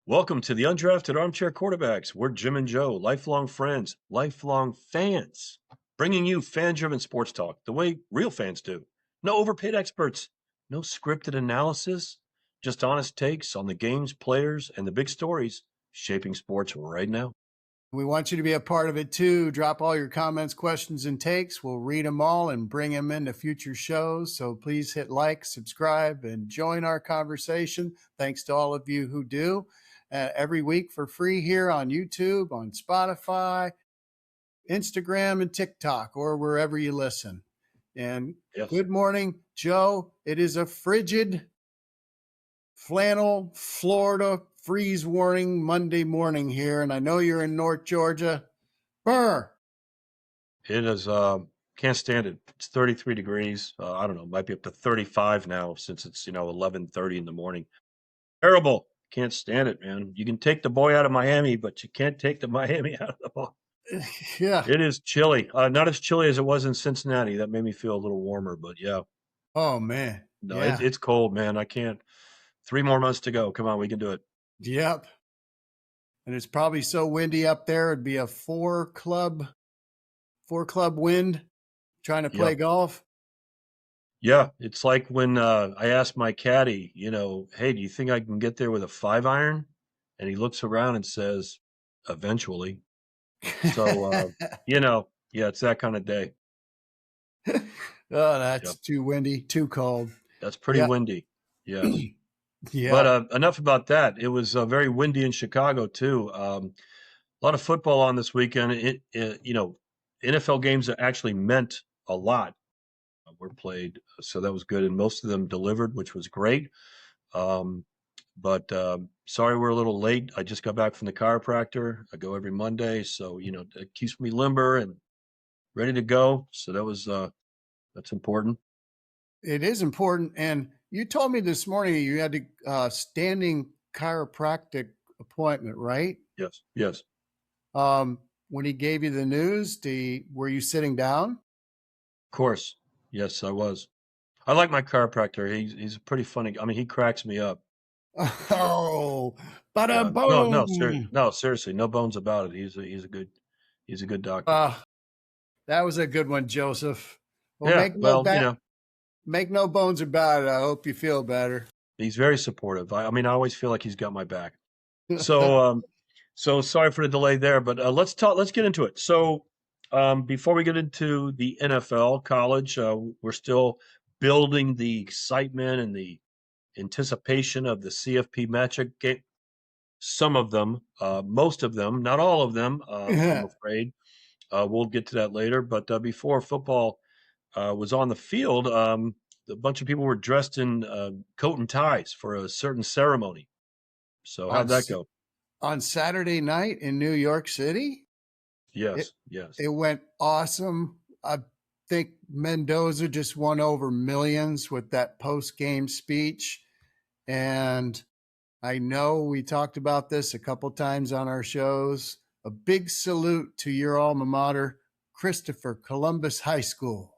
Welcome to the Undrafted Armchair Quarterbacks. We're Jim and Joe, lifelong friends, lifelong fans, bringing you fan-driven sports talk the way real fans do. No overpaid experts, no scripted analysis, just honest takes on the games, players, and the big stories shaping sports right now. We want you to be a part of it too. Drop all your comments, questions, and takes. We'll read them all and bring them into future shows. So please hit like, subscribe, and join our conversation. Thanks to all of you who do. Every week for free here on YouTube, on Spotify, Instagram, and TikTok, or wherever you listen. And Yes. Good morning, Joe. It is a frigid flannel, Florida freeze warning Monday morning here, and I know you're in North Georgia. Brr. It is, can't stand it. It's 33 degrees. I don't know, might be up to 35 now since it's, 11:30 in the morning. Terrible. Can't stand it, man. You can take the boy out of Miami, but you can't take the Miami out of the ball. Yeah. It is chilly. Not as chilly as it was in Cincinnati. That made me feel a little warmer, but yeah. Oh, man. No, Yeah. it's cold, man. I can't. 3 more months to go. Come on, we can do it. Yep. And it's probably so windy up there. It'd be a four club wind trying to play Yep. golf. Yeah, it's like when I asked my caddy, hey, do you think I can get there with a 5-iron? And he looks around and says, eventually. So, yeah, it's that kind of day. Oh, that's Yep. too windy, too cold. That's pretty Yeah. windy. Yes. Yeah. But enough about that. It was very windy in Chicago too. A lot of football on this weekend. NFL games that actually meant a lot were played, so that was good, and most of them delivered, which was great. But sorry we're a little late. I just got back from the chiropractor. I go every Monday, so it keeps me limber and ready to go. So that's important. It is important. And you told me this morning you had a standing chiropractic appointment, right? Yes, yes. When he gave you the news, were you sitting down? Of course. Yes, I was. I like my chiropractor. He's pretty funny. I mean, he cracks me up. Oh, Yeah. boom. No, seriously, no bones about it. He's a good doctor. That was a good one, Joseph. Well, Yeah. Well, make no bones about it. I hope you feel better. he's very supportive. I mean, I always feel like he's got my back. So, so sorry for the delay there, but let's get into it. So, before we get into the NFL, college, we're still building the excitement and the anticipation of the CFP matchup game. Some of them, most of them, not all of them, I'm afraid. We'll get to that later. But before football was on the field, a bunch of people were dressed in coat and ties for a certain ceremony. So how'd that go? On Saturday night in New York City? Yes, yes. It went awesome. I think Mendoza just won over millions with that post-game speech. And I know we talked about this a couple times on our shows. A big salute to your alma mater, Christopher Columbus High School.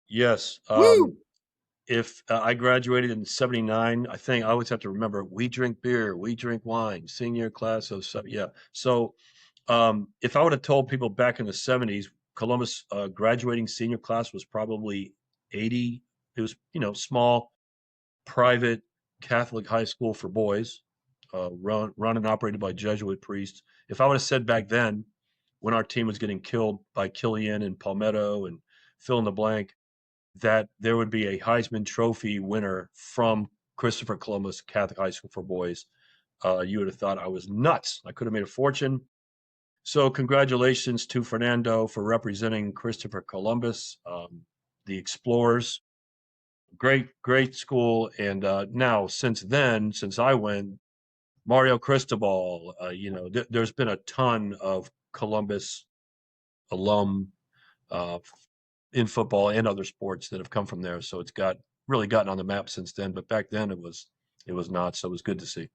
Yes. Woo! If I graduated in 79, I think I always have to remember, we drink beer, we drink wine, senior class of seven. Yeah. So if I would have told people back in the 70s, Columbus graduating senior class was probably 80. It was, small, private Catholic high school for boys, run and operated by Jesuit priests. If I would have said back then, when our team was getting killed by Killian and Palmetto and fill in the blank, that there would be a Heisman Trophy winner from Christopher Columbus Catholic High School for boys, you would have thought I was nuts. I could have made a fortune. So congratulations to Fernando for representing Christopher Columbus, the Explorers. Great school. And now, since I went, Mario Cristobal, there's been a ton of Columbus alum in football and other sports that have come from there. So it's really gotten on the map since then. But back then it was not. So it was good to see.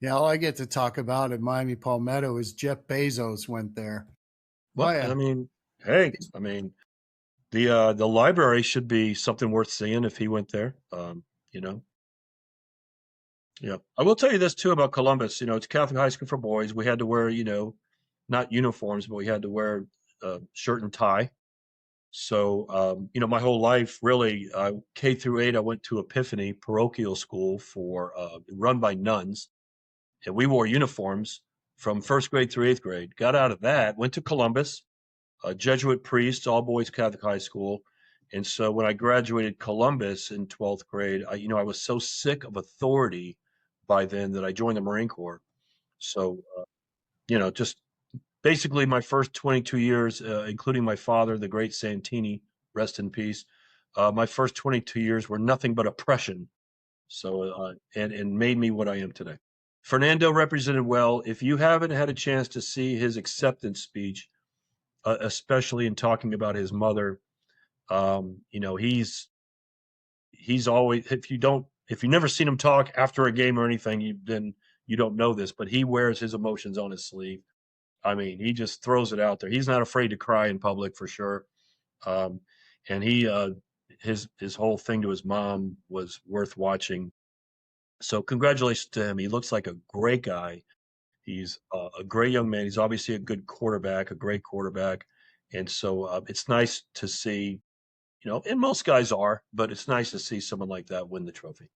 Yeah, all I get to talk about at Miami Palmetto is Jeff Bezos went there. Well, yeah. I mean, hey, the library should be something worth seeing if he went there. Yeah. I will tell you this too about Columbus. It's Catholic high school for boys. We had to wear, not uniforms, but we had to wear a shirt and tie. So, my whole life, really, K through 8, I went to Epiphany parochial school for run by nuns, and we wore uniforms from first grade through eighth grade. Got out of that, went to Columbus, Jesuit priests, all boys Catholic high school. And so when I graduated Columbus in 12th grade, I was so sick of authority by then that I joined the Marine Corps. So, just basically my first 22 years, including my father, the great Santini, rest in peace. My first 22 years were nothing but oppression. So, and made me what I am today. Fernando represented well. If you haven't had a chance to see his acceptance speech, especially in talking about his mother, he's always, if you've never seen him talk after a game or anything, then you don't know this, but he wears his emotions on his sleeve. I mean, he just throws it out there. He's not afraid to cry in public for sure. Um, and his whole thing to his mom was worth watching. So congratulations to him. He looks like a great guy. He's a great young man. He's obviously a good quarterback, a great quarterback. And so it's nice to see, and most guys are, but it's nice to see someone like that win the trophy.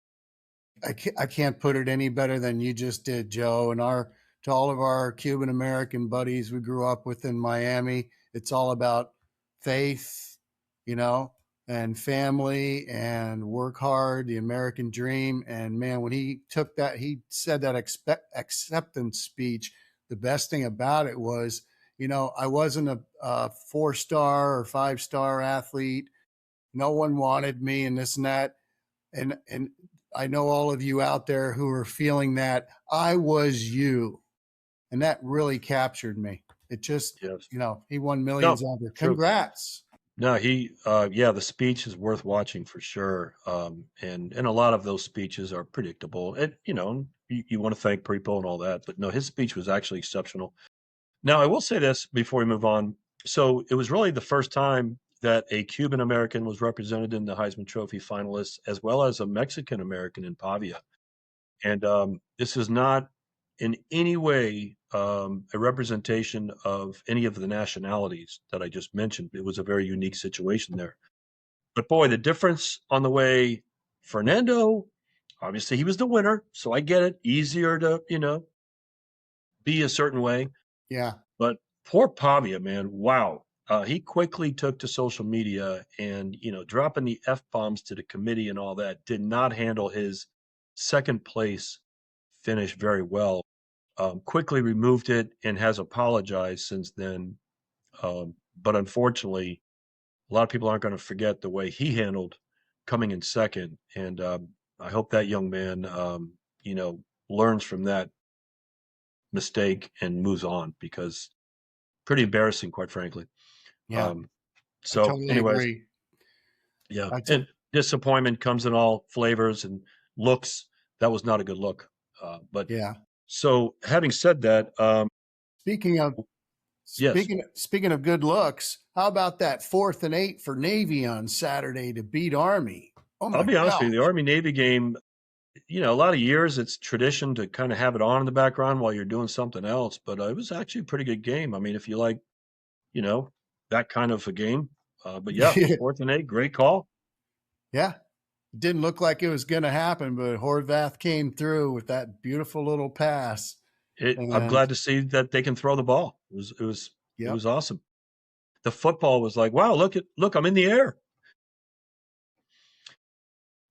I can't put it any better than you just did, Joe. And to all of our Cuban American buddies we grew up with in Miami, it's all about faith, and family and work hard, the American dream. And man, when he said that acceptance speech, the best thing about it was, I wasn't a 4-star or 5-star athlete. No one wanted me and this and that. And I know all of you out there who are feeling that I was you. And that really captured me. It just, Yes. He won millions No, out there. true. Congrats. No, the speech is worth watching for sure. And a lot of those speeches are predictable. And, you want to thank people and all that, but no, his speech was actually exceptional. Now, I will say this before we move on. So it was really the first time that a Cuban American was represented in the Heisman Trophy finalists, as well as a Mexican American in Pavia. And this is not in any way a representation of any of the nationalities that I just mentioned. It was a very unique situation there. But boy, the difference on the way, Fernando, obviously he was the winner, so I get it. Easier to, be a certain way. Yeah. But poor Pavia, man, wow. He quickly took to social media and, dropping the F bombs to the committee and all that, did not handle his second place finish very well. Quickly removed it and has apologized since then. But unfortunately, a lot of people aren't going to forget the way he handled coming in second. And I hope that young man, learns from that mistake and moves on, because pretty embarrassing, quite frankly. Yeah. Um, I so, totally anyways, agree. yeah, I to- and disappointment comes in all flavors and looks. That was not a good look. But yeah. so, having said that, Speaking of yes, speaking of good looks, how about that 4th and 8 for Navy on Saturday to beat Army? Oh I'll my be honest with you. The gosh. Army Navy game, a lot of years it's tradition to kind of have it on in the background while you're doing something else. But it was actually a pretty good game. I mean, if you like, you know, that kind of a game. But yeah, 4th and 8, great call. Yeah. It didn't look like it was going to happen, but Horvath came through with that beautiful little pass. I'm And glad to see that they can throw the ball. It was yep. awesome. The football was like, wow, look, I'm in the air.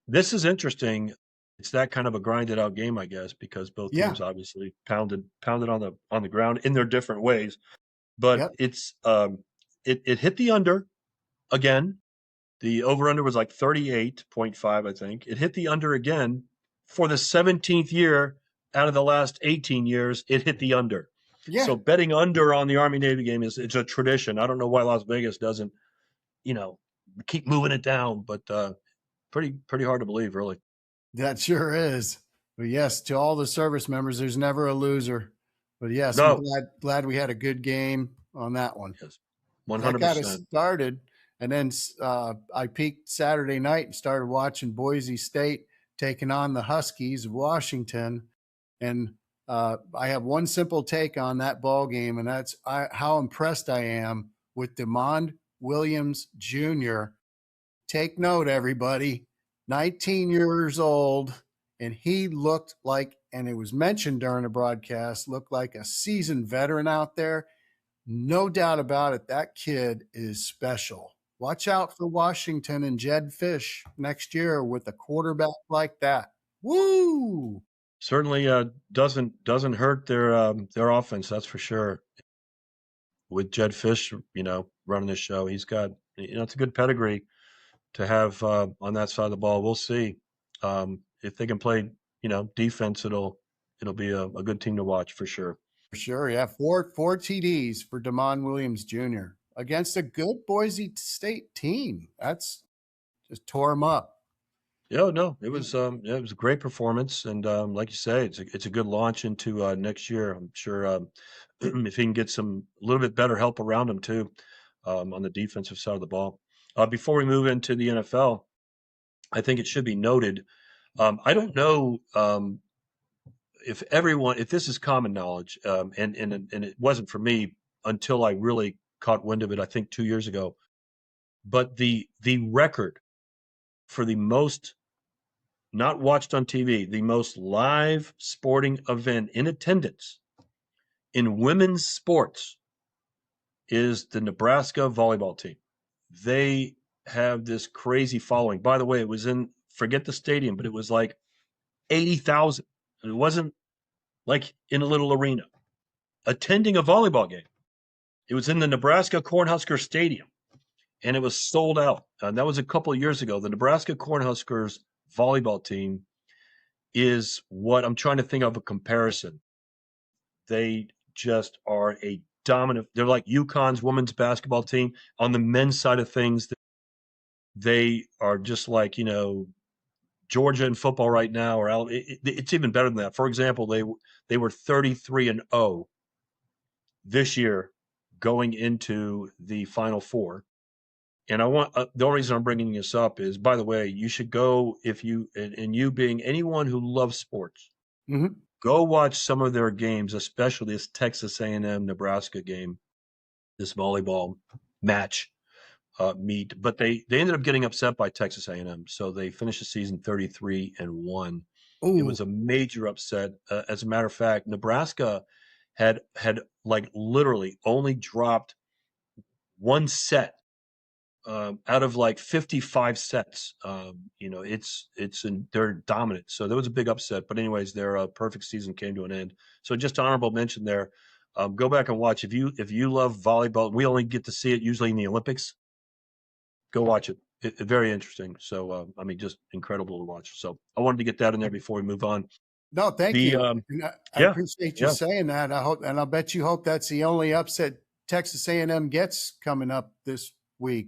This is interesting. It's that kind of a grinded out game, I guess, because both Yeah. teams obviously pounded on the ground in their different ways. But Yep. it hit the under again. The over under was like 38.5, I think. It hit the under again for the 17th year out of the last 18 years. It hit the under. Yeah. So betting under on the Army Navy game it's a tradition. I don't know why Las Vegas doesn't, you know, keep moving it down, but pretty hard to believe, really. That sure is. But yes, to all the service members, there's never a loser. But yes, I'm No, glad we had a good game on that one. yes, That got us 100%. started, and then I peaked Saturday night and started watching Boise State taking on the Huskies of Washington. And I have one simple take on that ball game, and that's how impressed I am with DeMond Williams Jr. Take note, everybody. 19 years old, and he looked like, and it was mentioned during the broadcast, looked like a seasoned veteran out there. No doubt about it, that kid is special. Watch out for Washington and Jed Fish next year with a quarterback like that. Woo! Certainly doesn't hurt their offense, that's for sure. With Jed Fish, running the show, he's got it's a good pedigree to have on that side of the ball. We'll see if they can play defense. It'll be a good team to watch for sure. For sure, yeah. Four TDs for DeMond Williams Jr. against a good Boise State team. That's just tore him up. Yeah, no, it was a great performance, and like you say, it's a good launch into next year. I'm sure if he can get a little bit better help around him too on the defensive side of the ball. Before we move into the NFL, I think it should be noted. I don't know if this is common knowledge, and it wasn't for me until I really caught wind of it. I think 2 years ago, but the record for the most not watched on TV, the most live sporting event in attendance in women's sports is the Nebraska volleyball team. They have this crazy following. By the way, it was forget the stadium, but it was like 80,000. And it wasn't like in a little arena attending a volleyball game. It was in the Nebraska Cornhusker Stadium, and it was sold out. That was a couple of years ago. The Nebraska Cornhuskers volleyball team is what I'm trying to think of a comparison. They just are a dominant. They're like UConn's women's basketball team. On the men's side of things, they are just like, Georgia in football right now, or it's even better than that. For example, they were 33-0 this year going into the Final Four. And I want the only reason I'm bringing this up is, by the way, you should go if you and you being anyone who loves sports, go watch some of their games, especially this Texas A&M Nebraska game, this volleyball match meet. But they ended up getting upset by Texas A&M, so they finished the season 33-1. It was a major upset. As a matter of fact, Nebraska had like literally only dropped one set out of like 55 sets. They're dominant. So there was a big upset. But anyways, their perfect season came to an end. So just honorable mention there. Go back and watch if you love volleyball. We only get to see it usually in the Olympics. Go watch it. Very interesting. So just incredible to watch. So I wanted to get that in there before we move on. No, thank you. I appreciate you saying that. I hope, and I'll bet you hope that's the only upset Texas A&M gets coming up this week.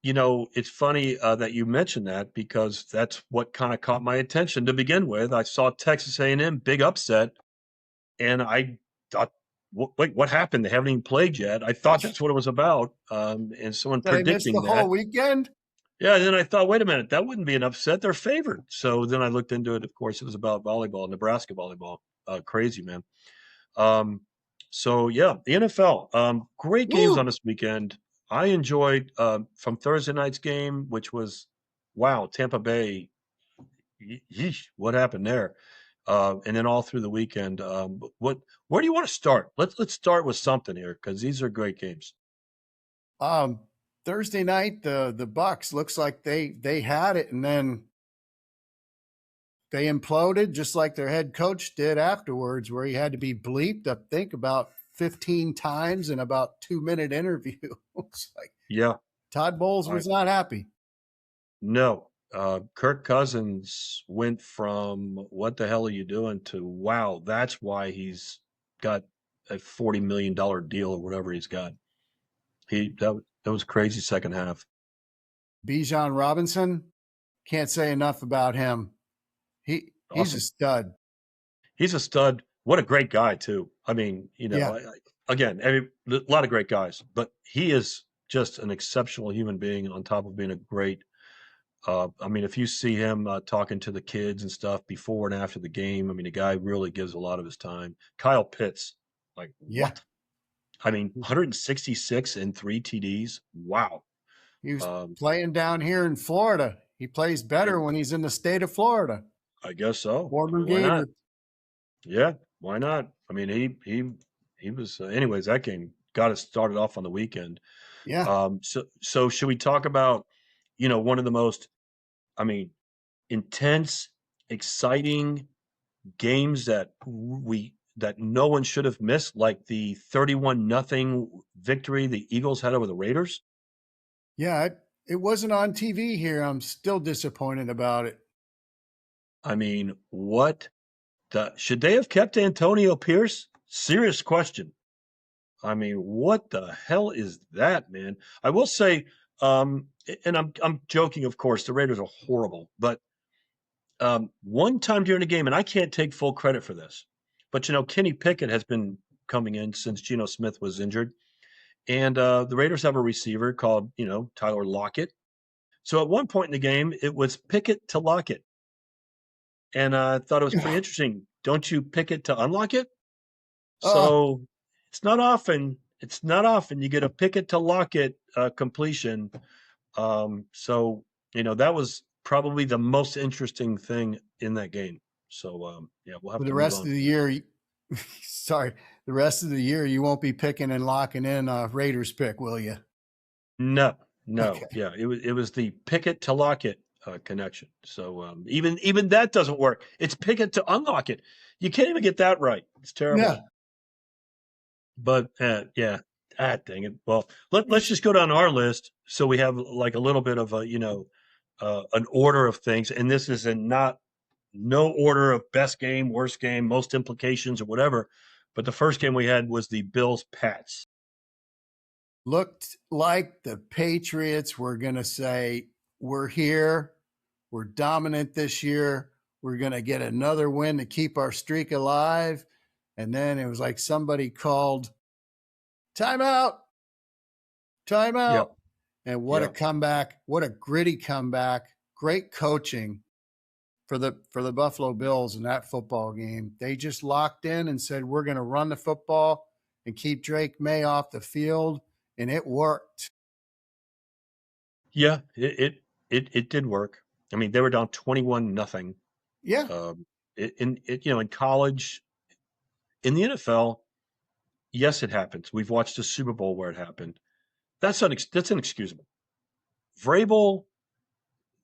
It's funny that you mentioned that, because that's what kind of caught my attention to begin with. I saw Texas A&M big upset, and I thought, wait, what happened? They haven't even played yet. I thought that's what it was about, and someone predicting the whole weekend. Yeah, and then I thought, wait a minute, that wouldn't be an upset. They're favored. So then I looked into it. Of course, it was about volleyball, Nebraska volleyball. Crazy, man. So yeah, the NFL. Great games on this weekend. I enjoyed from Thursday night's game, which was, wow, Tampa Bay. Yeesh, what happened there? And then all through the weekend. Where do you want to start? Let's start with something here, because these are great games. Thursday night, the Bucks looks like they had it, and then they imploded just like their head coach did afterwards, where he had to be bleeped, I think, about 15 times in about 2-minute interview. It's like, yeah, Todd Bowles was not happy. No, Kirk Cousins went from "what the hell are you doing" to "wow, that's why he's got a $40 million deal," or whatever he's got. That was crazy second half. Bijan Robinson, can't say enough about him. He's awesome. A stud. He's a stud. What a great guy too. I mean, again, a lot of great guys, but he is just an exceptional human being on top of being a great I mean, if you see him talking to the kids and stuff before and after the game, I mean, the guy really gives a lot of his time. Kyle Pitts, like Yeah. what? I mean, 166 and 3 TDs. Wow. He was Um, playing down here in Florida. He plays better when he's in the state of Florida. I guess so. I Former mean, why not? Gator. Yeah, why not? I mean, he was. Anyways, that game got us started off on the weekend. Yeah. So should we talk about, one of the most, I mean, intense, exciting games that no one should have missed, like the 31-0 victory the Eagles had over the Raiders? Yeah. It wasn't on TV here. I'm still disappointed about it. I mean, what should they have kept Antonio Pierce? Serious question. I mean, what the hell is that, man? I will say, and I'm joking, of course. The Raiders are horrible, but one time during the game, and I can't take full credit for this, but Kenny Pickett has been coming in since Geno Smith was injured, and the Raiders have a receiver called Tyler Lockett. So at one point in the game, it was Pickett to Lockett, and I thought it was pretty interesting. Don't you pick it to unlock it? Oh, So it's not often. It's not often you get a pick it to lock it completion. So that was probably the most interesting thing in that game. So yeah, we'll have for to the move rest on of from the that. year, sorry, the rest of the year, you won't be picking and locking in a Raiders pick, will you? No, no, Okay. yeah, it was the pick it to lock it connection. So even that doesn't work. It's pick it to unlock it. You can't even get that right. It's terrible. No. But yeah, dang it. Well, let's just go down our list so we have like a little bit of a an order of things, and this is in not no order of best game, worst game, most implications, or whatever. But the first game we had was the Bills Pats. Looked like the Patriots were going to say, we're here. We're dominant this year. We're going to get another win to keep our streak alive. And then it was like somebody called timeout, Yeah, timeout. And what a yeah, comeback. What a gritty comeback. Great coaching for the Buffalo Bills in that football game. They just locked in and said, we're going to run the football and keep Drake May off the field. And it worked. yeah. It did work. I mean, they were down 21-0. Yeah. Um, in college, in the NFL, yes, it happens. We've watched a Super Bowl where it happened. That's inexcusable. Vrabel,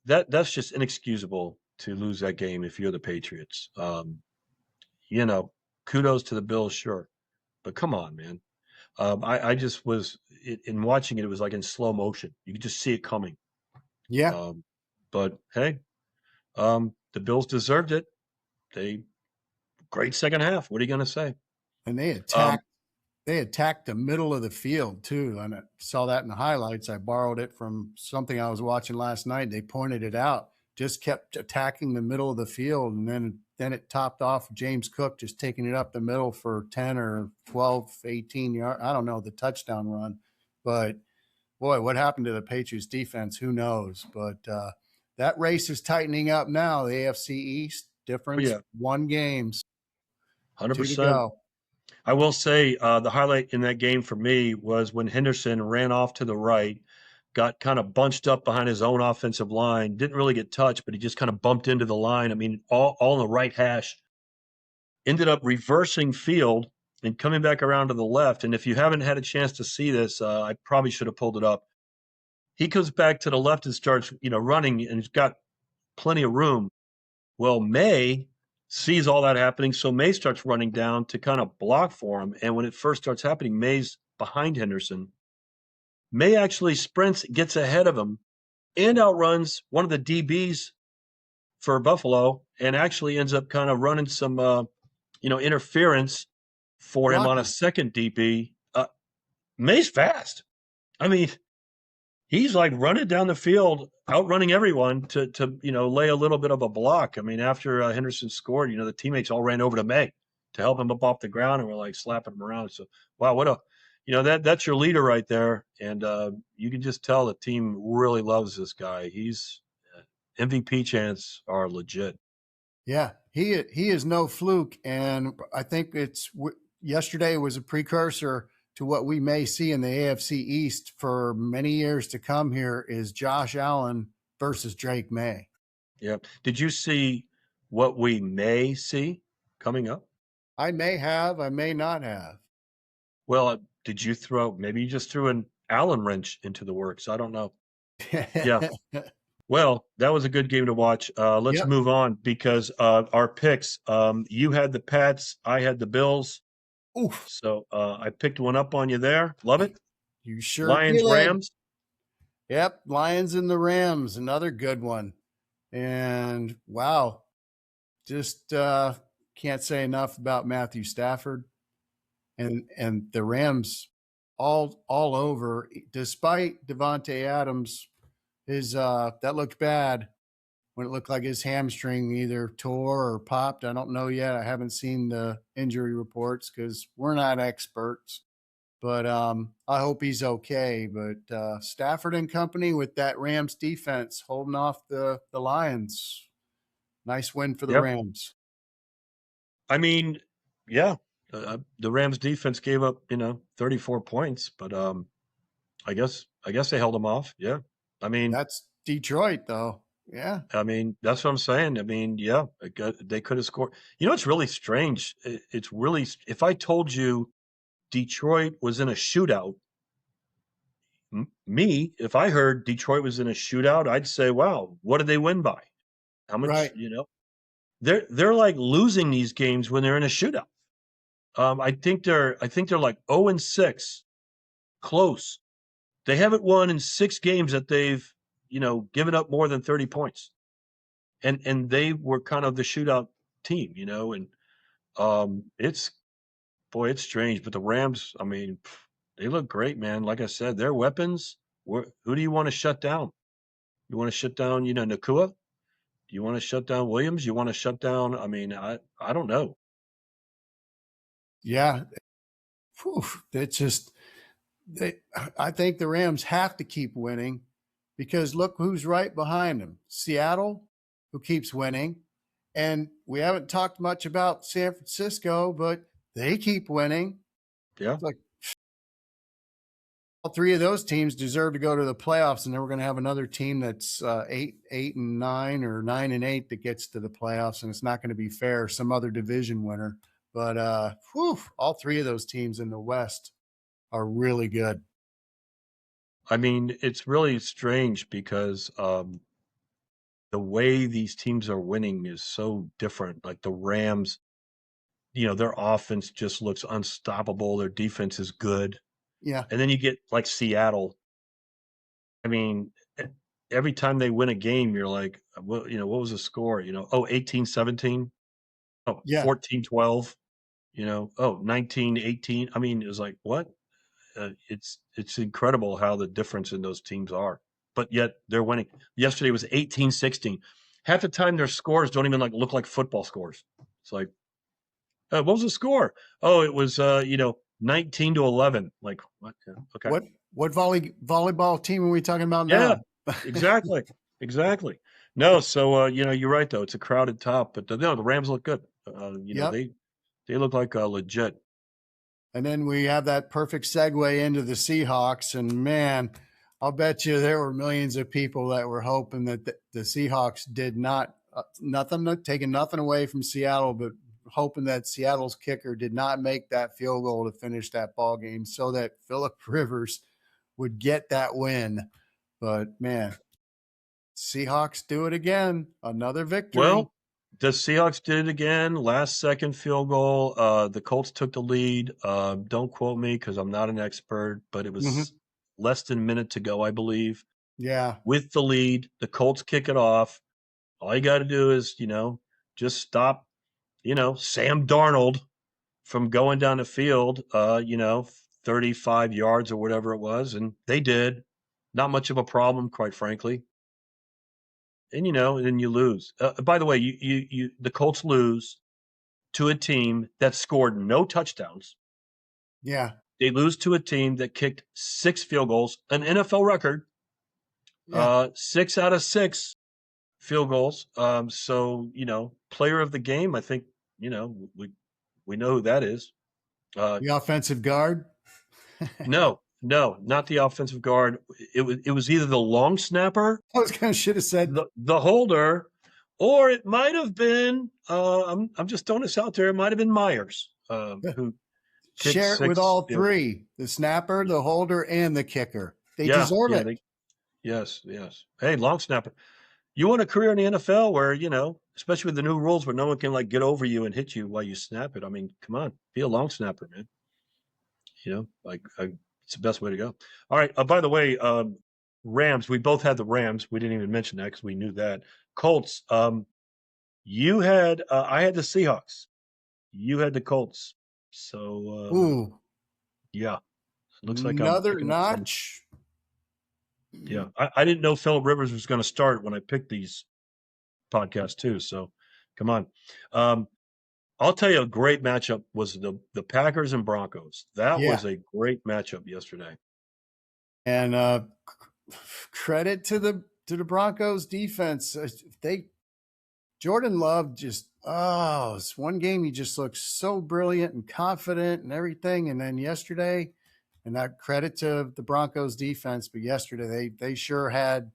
that's just inexcusable to lose that game if you're the Patriots. You know, kudos to the Bills, sure, but come on, man. I just was in watching it. It was like in slow motion. You could just see it coming. Yeah. Um, but hey, the Bills deserved it. They great second half. What are you going to say? And they Um, attacked the middle of the field too. And I saw that in the highlights. I borrowed it from something I was watching last night. They pointed it out. Just kept attacking the middle of the field, and then it topped off James Cook just taking it up the middle for 10 or 12, 18 yards. I don't know the touchdown run, but boy, what happened to the Patriots defense? Who knows? But that race is tightening up now. The AFC East oh difference, yeah, one games, two to 100%. go. I will say the highlight in that game for me was when Henderson ran off to the right, got kind of bunched up behind his own offensive line, didn't really get touched, but he just kind of bumped into the line. I mean, all in the right hash, ended up reversing field and coming back around to the left. And if you haven't had a chance to see this, I probably should have pulled it up. He comes back to the left and starts, running, and he's got plenty of room. Well, May sees all that happening, so May starts running down to kind of block for him. And when it first starts happening, May's behind Henderson. May actually sprints, gets ahead of him, and outruns one of the DBs for Buffalo, and actually ends up kind of running some, interference for him on a Blocking. second DB. May's fast. I mean, he's like running down the field, outrunning everyone to lay a little bit of a block. I mean, after Henderson scored, the teammates all ran over to May to help him up off the ground, and were like slapping him around. So wow, what a that's your leader right there, and you can just tell the team really loves this guy. MVP chants are legit. Yeah, he is no fluke, and I think yesterday was a precursor to what we may see in the AFC East for many years to come. Here is Josh Allen versus Drake May. Yep. Did you see what we may see coming up? I may have, I may not have. Well, did you maybe you just threw an Allen wrench into the works. I don't know. Yeah. Well, that was a good game to watch. Let's Yep. move on because our picks. You had the Pats, I had the Bills. Oof. So I picked one up on you there. Love it. You sure Lions, did. Rams. Yep. Lions and the Rams, another good one. And wow, just can't say enough about Matthew Stafford and the Rams all over. Despite Devontae Adams, his that looked bad when it looked like his hamstring either tore or popped. I don't know yet. I haven't seen the injury reports because we're not experts. But I hope he's okay. But Stafford and company with that Rams defense holding off the Lions. Nice win for the Yep. Rams. I mean, yeah. The Rams defense gave up, 34 points, but I guess they held them off. Yeah. I mean, That's Detroit, though. Yeah. that's what I'm saying. I mean, yeah, they could have scored. It's really strange. It's really, if I told you Detroit was in a shootout, if I heard Detroit was in a shootout, I'd say, wow, what did they win by? How much, Right. they're like losing these games when they're in a shootout. I think they're like 0-6, close. They haven't won in 6 games that they've, given up more than 30 points. And they were kind of the shootout team, and it's it's strange. But the Rams, I mean, they look great, man. Like I said, their weapons. Who do you want to shut down? You want to shut down, Nakua? Do you want to shut down Williams? You want to shut down? I mean, I don't know. Yeah. Whew, it's just they. I think the Rams have to keep winning because look who's right behind them: Seattle, who keeps winning, and we haven't talked much about San Francisco, but they keep winning. Yeah. It's like all three of those teams deserve to go to the playoffs, and then we're going to have another team that's 8-9 or 9-8 that gets to the playoffs, and it's not going to be fair. Some other division winner, but all three of those teams in the West are really good. I mean, it's really strange because the way these teams are winning is so different. Like the Rams, their offense just looks unstoppable. Their defense is good. Yeah, And then you get like Seattle. I mean, every time they win a game, you're like, what was the score? 18-17. Oh, yeah, 14-12. 19-18. I mean, it was like, what? It's incredible how the difference in those teams are. But yet they're winning. Yesterday was 18-16. Half the time their scores don't even look like football scores. It's like, what was the score? Oh, it was 19-11. Like what? Yeah, okay. what volleyball team are we talking about Yeah, now? exactly. Exactly. No, so you're right though. It's a crowded top, but no, the Rams look good. Yep. They look like legit. And then we have that perfect segue into the Seahawks. And man, I'll bet you there were millions of people that were hoping that the Seahawks did not, taking nothing away from Seattle, but hoping that Seattle's kicker did not make that field goal to finish that ball game so that Phillip Rivers would get that win. But man, Seahawks do it again. Another victory. Well, the Seahawks did it again. Last second field goal. The Colts took the lead. Don't quote me because I'm not an expert, but it Mm-hmm. was less than a minute to go, I believe. Yeah. With the lead, the Colts kick it off. All you got to do is, just stop, Sam Darnold from going down the field, 35 yards or whatever it was. And they did. Not much of a problem, quite frankly. And, then you lose. By the way, the Colts lose to a team that scored no touchdowns. Yeah. They lose to a team that kicked 6 field goals, an NFL record, Yeah. 6 out of 6 field goals. So, player of the game, I think, we know who that is. The offensive guard. No, no, not the offensive guard. It was either the long snapper, Should have said the holder, or it might have been. I'm just throwing this out there. It might have been Myers, who kicked share it with six. all three: the snapper, the holder, and the kicker. They Yeah, deserve yeah. it. Yes, yes. Hey, long snapper. You want a career in the NFL where, especially with the new rules where no one can like get over you and hit you while you snap it. I mean, come on, be a long snapper, man. It's the best way to go. All right. By the way, Rams, we both had the Rams. We didn't even mention that because we knew that. Colts, I had the Seahawks. You had the Colts. So, Ooh, yeah, looks like I'm another picking up some. notch. Yeah, I didn't know Phillip Rivers was going to start when I picked these podcasts too. So, come on. I'll tell you, a great matchup was the Packers and Broncos. That Yeah, was a great matchup yesterday. and credit to the Broncos defense. Jordan Love it's one game he just looked so brilliant and confident and everything, and then yesterday, and that credit to the Broncos defense, but yesterday they sure had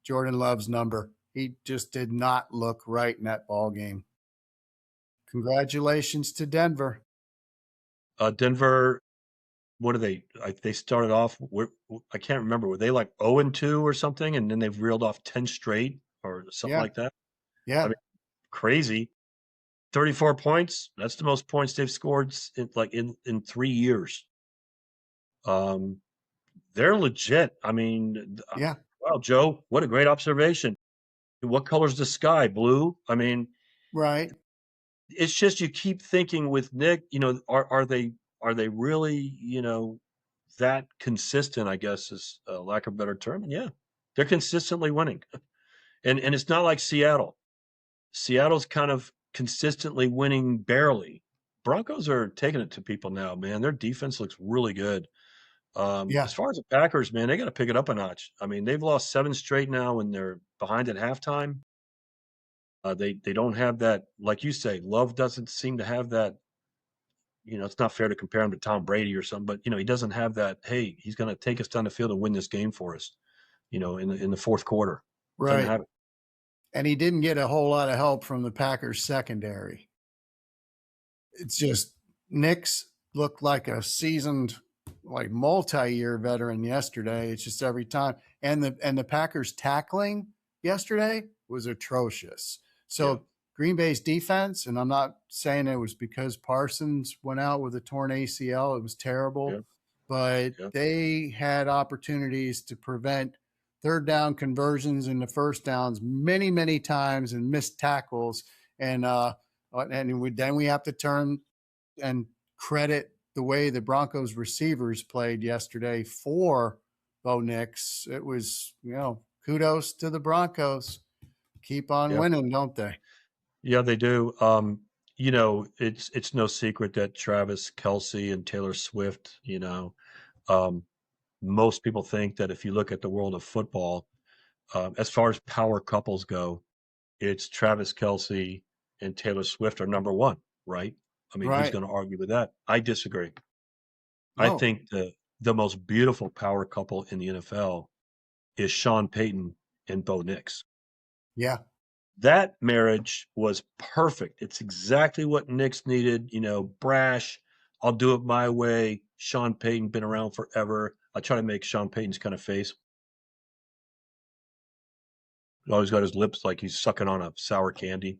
Jordan Love's number. He just did not look right in that ball game. Congratulations to Denver. Denver, what are they? They started off. I can't remember. Were they like 0-2 or something, and then they've reeled off 10 straight or something Yeah, like that? I yeah, mean, crazy. 34 points. That's the most points they've scored in 3 years. They're legit. I mean, yeah, wow, Joe, what a great observation. What color's the sky? Blue. I mean, right. it's just you keep thinking with Nick. Are they really that consistent? I guess is a lack of a better term. And yeah, they're consistently winning, and it's not like Seattle. Seattle's kind of consistently winning barely. Broncos are taking it to people now, man. Their defense looks really good. Yeah, As far as the Packers, man, they got to pick it up a notch. I mean, they've lost 7 straight now, and they're behind at halftime. They don't have that, like you say. Love doesn't seem to have that. It's not fair to compare him to Tom Brady or something, but he doesn't have that. Hey, he's going to take us down the field and win this game for us. In the fourth quarter, doesn't right. have it. And he didn't get a whole lot of help from the Packers secondary. It's just Nick's looked like a seasoned, like multi-year veteran yesterday. It's just every time. And the Packers tackling yesterday was atrocious. So Yeah, Green Bay's defense, and I'm not saying it was because Parsons went out with a torn ACL. It was yeah, terrible, but yeah, they had opportunities to prevent third down conversions into first downs many, many times and missed tackles. And then we have to turn and credit the way the Broncos receivers played yesterday for Bo Nix. It was, kudos to the Broncos. Keep on yeah, winning, don't they? yeah. They do. It's no secret that Travis Kelsey and Taylor Swift. Um, most people think that if you look at the world of football, as far as power couples go, it's Travis Kelsey and Taylor Swift are number one, right? I mean, who's Right. going to argue with that? I disagree. I No. think the most beautiful power couple in the NFL is Sean Payton and Bo Nix. Yeah. That marriage was perfect. It's exactly what Nix needed. Brash. I'll do it my way. Sean Payton been around forever. I try to make Sean Payton's kind of face. He always got his lips like he's sucking on a sour candy.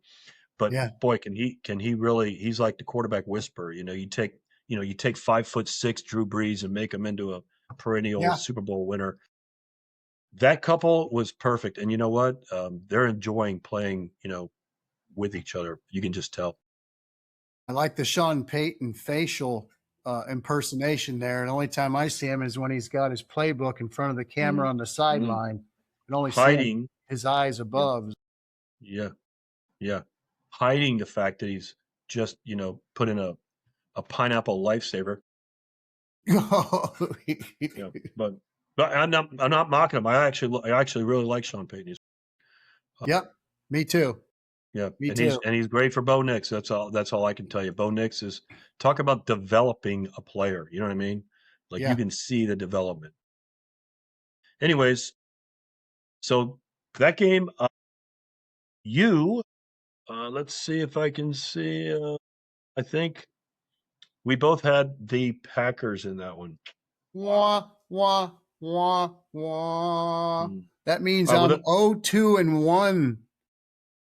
But Yeah. boy, can he really? He's like the quarterback whisperer. You take 5'6" Drew Brees and make him into a perennial Yeah. Super Bowl winner. That couple was perfect, and you know what? They're enjoying playing, with each other. You can just tell. I like the Sean Payton facial impersonation there. And the only time I see him is when he's got his playbook in front of the camera Mm, on the mm. sideline. And only seeing Hiding, his eyes yeah, above. yeah, yeah, hiding the fact that he's just, put in a pineapple lifesaver. But I'm not mocking him. I actually really like Sean Payton. Yep. Me too. Yeah, Me and too. he's great for Bo Nix. That's all I can tell you. Bo Nix is talk about developing a player. You know what I mean? Like you Yeah. can see the development. Anyways, so that game, you let's see if I can see. I think we both had the Packers in that one. Wow. Wah, wah, wah, wah. Mm. That means Well, I'm 0-2-1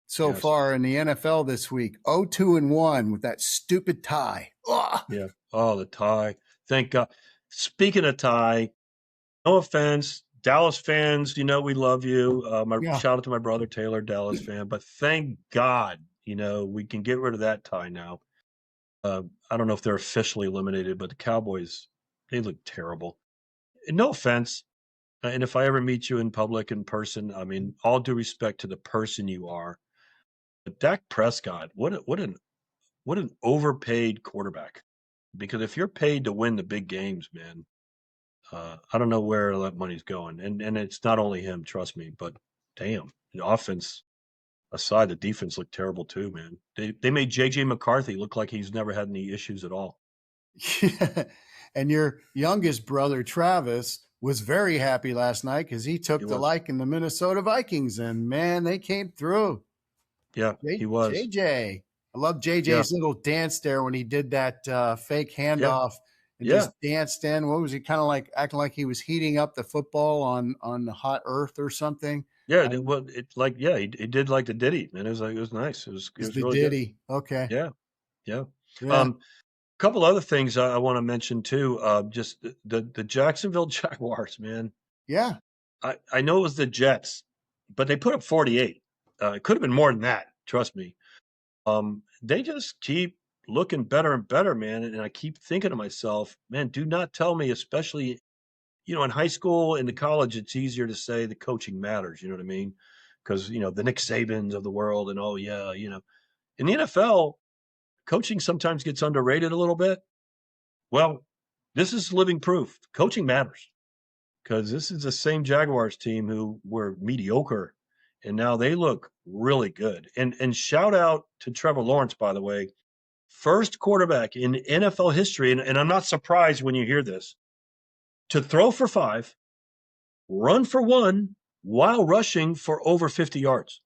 so yes, far in the NFL this week. 0-2-1 with that stupid tie. Ugh. yeah. Oh, the tie. Thank God. Speaking of tie, no offense, Dallas fans, we love you. My Yeah. shout out to my brother Taylor, Dallas fan, but thank God, we can get rid of that tie now. I don't know if they're officially eliminated, but the Cowboys, they look terrible. And no offense, and if I ever meet you in public in person, I mean, all due respect to the person you are, but Dak Prescott, what an overpaid quarterback. Because if you're paid to win the big games, man, I don't know where that money's going, and it's not only him, trust me. But damn, the offense aside, the defense looked terrible too, man. They made JJ McCarthy look like he's never had any issues at all. Yeah. And your youngest brother, Travis, was very happy last night because he He took the was, like in the Minnesota Vikings. And man, they came through. yeah, he was, JJ. I love yeah, JJ's little dance there when he did that fake yeah, handoff and yeah, just danced in. What was he kind of like acting like he was heating up the football on the hot earth or something? yeah. I Well, it like yeah, he did like the Diddy, man. It was nice. It was was the really good. ditty. Okay. Yeah, yeah. Yeah. Um, Couple other things I want to mention too. Just the Jacksonville Jaguars, man. Yeah. I know it was the Jets, but they put up 48. It could have been more than that. Trust me. They just keep looking better and better, man. And I keep thinking to myself, man, do not tell me, especially, in high school and the college, it's easier to say the coaching matters. You know what I mean? Because, the Nick Sabans of the world and, oh, yeah, in the NFL, coaching sometimes gets underrated a little bit. Well, this is living proof. Coaching matters because this is the same Jaguars team who were mediocre, and now they look really good. And shout out to Trevor Lawrence, by the way, first quarterback in NFL history, and I'm not surprised when you hear this, to throw for 5, run for 1 while rushing for over 50 yards.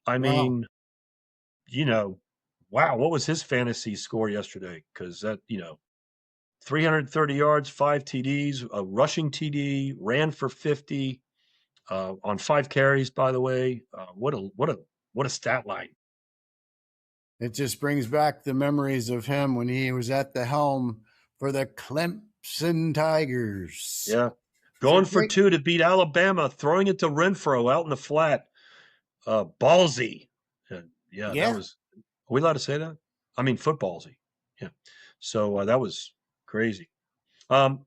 I Wow. mean, you know, wow, what was his fantasy score yesterday? Because 330 yards, 5 TDs, a rushing TD, ran for 50 on 5 carries. By the way, what a stat line! It just brings back the memories of him when he was at the helm for the Clemson Tigers. Yeah, It's a going for great. 2 to beat Alabama, throwing it to Renfro out in the flat, ballsy. Yeah, that Yeah. was. Are we allowed to say that? I mean, footballsy. Yeah. So that was crazy. Um,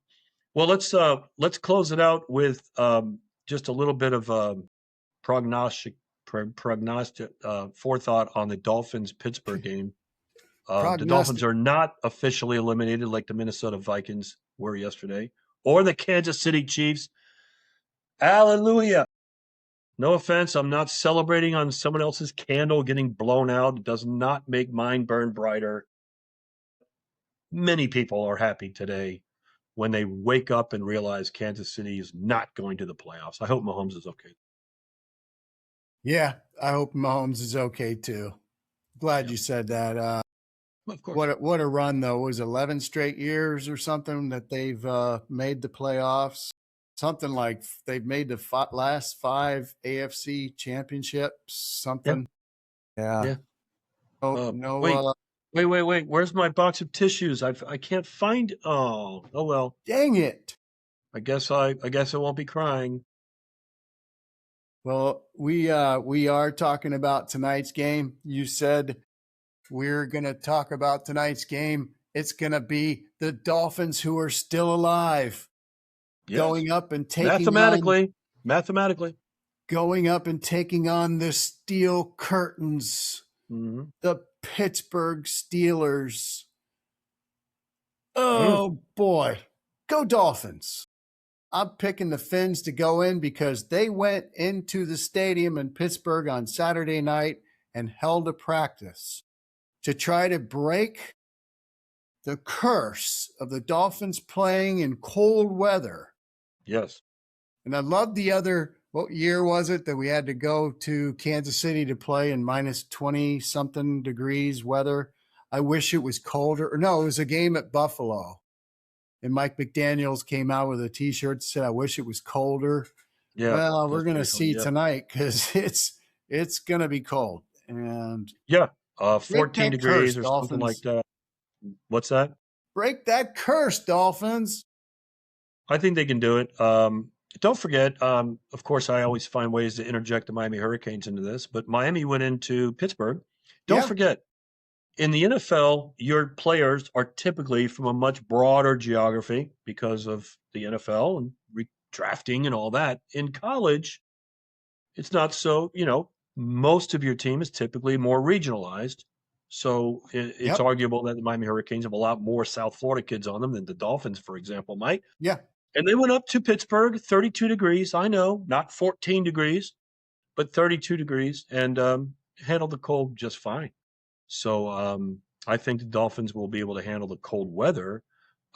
well, let's close it out with just a little bit of prognostic prognostic forethought on the Dolphins Pittsburgh game. The Dolphins Prognostic. are not officially eliminated like the Minnesota Vikings were yesterday, or the Kansas City Chiefs. Hallelujah! No offense, I'm not celebrating on someone else's candle getting blown out. It does not make mine burn brighter. Many people are happy today when they wake up and realize Kansas City is not going to the playoffs. I hope Mahomes is okay. Yeah. I hope Mahomes is okay too. Glad Yeah, you said that. of course. What a run though. It was 11 straight years or something that they've made the playoffs. Something like they've made the last 5 AFC championships. Yeah, Something. Yeah. yeah. No, no. Wait, wait. Where's my box of tissues? I can't find. Oh well. Dang it. I guess I won't be crying. Well, we are talking about tonight's game. You said we're going to talk about tonight's game. It's going to be the Dolphins who are still alive Yes, going up and taking on mathematically. the Steel Curtains, Hmm. the Pittsburgh Steelers. Mm. Oh boy. Go Dolphins. I'm picking the Finns to go in because they went into the stadium in Pittsburgh on Saturday night and held a practice to try to break the curse of the Dolphins playing in cold weather. Yes. And I love the other, what year was it that we had to go to Kansas City to play in minus 20 something degrees weather? I wish it was colder. Or no, it was a game at Buffalo. And Mike McDaniels came out with a T-shirt that said, "I wish it was colder." Yeah. Well, we're That's going to pretty cool. see Yeah. tonight because it's going to be cold. And Yeah. break 14 that curse, degrees or something like Dolphins. that. What's that? Break that curse, Dolphins. I think they can do it. Don't forget, of course, I always find ways to interject the Miami Hurricanes into this, but Miami went into Pittsburgh. Don't Yeah, forget, in the NFL, your players are typically from a much broader geography because of the NFL and drafting and all that. In college, it's not so, most of your team is typically more regionalized. So it's yep, arguable that the Miami Hurricanes have a lot more South Florida kids on them than the Dolphins, for example, might. yeah. And they went up to Pittsburgh, 32 degrees. I know, not 14 degrees, but 32 degrees, and handled the cold just fine. So I think the Dolphins will be able to handle the cold weather.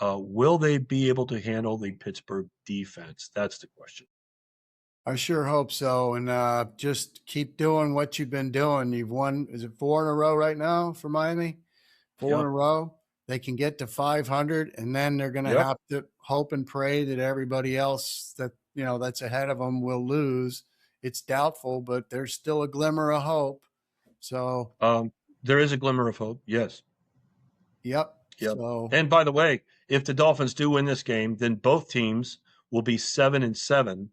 Will they be able to handle the Pittsburgh defense? That's the question. I sure hope so. And just keep doing what you've been doing. You've won, is it 4 in a row right now for Miami? 4 in a Yep. row. They can get to 500, and then they're going to Yep. have to hope and pray that everybody else that, that's ahead of them will lose. It's doubtful, but there's still a glimmer of hope. So, There is a glimmer of hope. Yes. yep. Yep. So, And by the way, if the Dolphins do win this game, then both teams will be 7-7.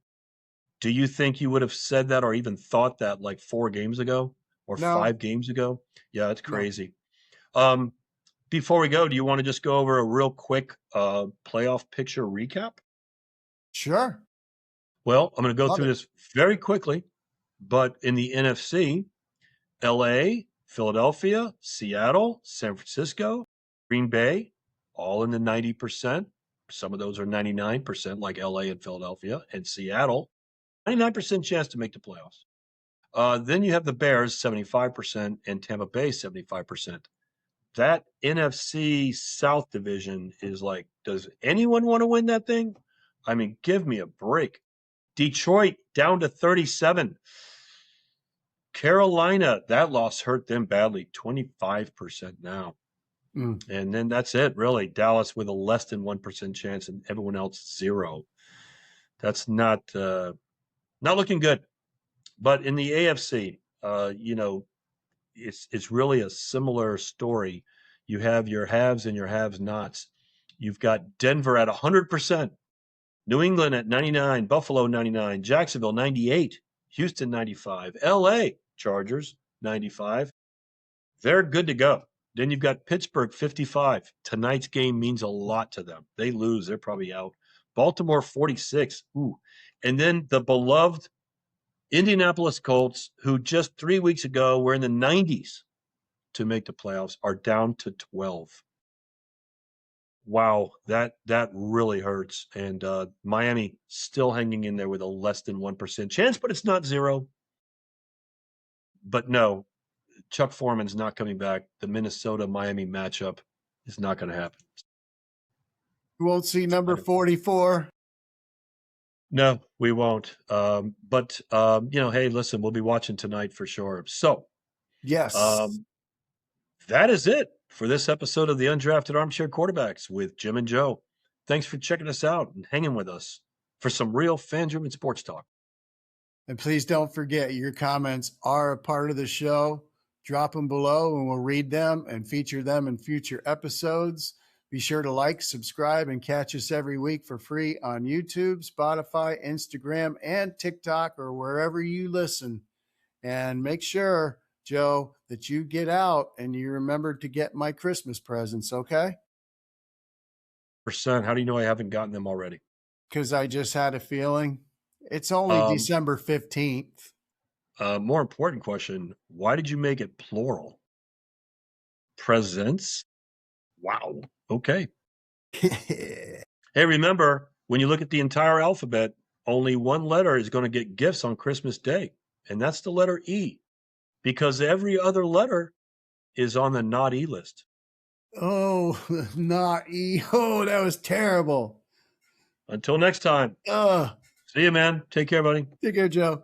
Do you think you would have said that or even thought that like 4 games ago or no, 5 games ago? Yeah, it's no. crazy. Um, Before we go, do you want to just go over a real quick playoff picture recap? Sure. Well, I'm going to go Love through it. this very quickly, but in the NFC, LA, Philadelphia, Seattle, San Francisco, Green Bay, all in the 90%. Some of those are 99%, like LA and Philadelphia, and Seattle, 99% chance to make the playoffs. Then you have the Bears, 75%, and Tampa Bay, 75%. That NFC South division is like, does anyone want to win that thing? I mean, give me a break. Detroit down to 37. Carolina, that loss hurt them badly, 25% now. Mm. And then that's it, really. Dallas with a less than 1% chance and everyone else 0. That's not looking good. But in the AFC, it's really a similar story. You have your haves and your have-nots. You've got Denver at 100%, New England at 99, Buffalo 99, Jacksonville 98, Houston 95, LA Chargers 95. They're good to go. Then you've got Pittsburgh 55. Tonight's game means a lot to them. They lose, they're probably out. Baltimore 46. Ooh. And then the beloved Indianapolis Colts, who just 3 weeks ago were in the 90s to make the playoffs, are down to 12. Wow, that really hurts. And Miami still hanging in there with a less than 1% chance, but it's not 0. But no, Chuck Foreman's not coming back. The Minnesota-Miami matchup is not going to happen. You won't see number 44. No, we won't. But hey, listen, we'll be watching tonight for sure. So Yes. um, that is it for this episode of the Undrafted Armchair Quarterbacks with Jim and Joe. Thanks for checking us out and hanging with us for some real fan-driven sports talk. And please don't forget, your comments are a part of the show. Drop them below and we'll read them and feature them in future episodes. Be sure to like, subscribe, and catch us every week for free on YouTube, Spotify, Instagram, and TikTok, or wherever you listen. And make sure, Joe, that you get out and you remember to get my Christmas presents, okay? How do you know I haven't gotten them already? Because I just had a feeling. It's only Um, December 15th. More important question, why did you make it plural? Presents? Wow. Okay. Hey, remember, When you look at the entire alphabet, only one letter is going to get gifts on Christmas Day, and that's the letter E, because every other letter is on the not E list. Oh, not E. Oh, that was terrible. Until next time. See you, man. Take care, buddy. Take care, Joe.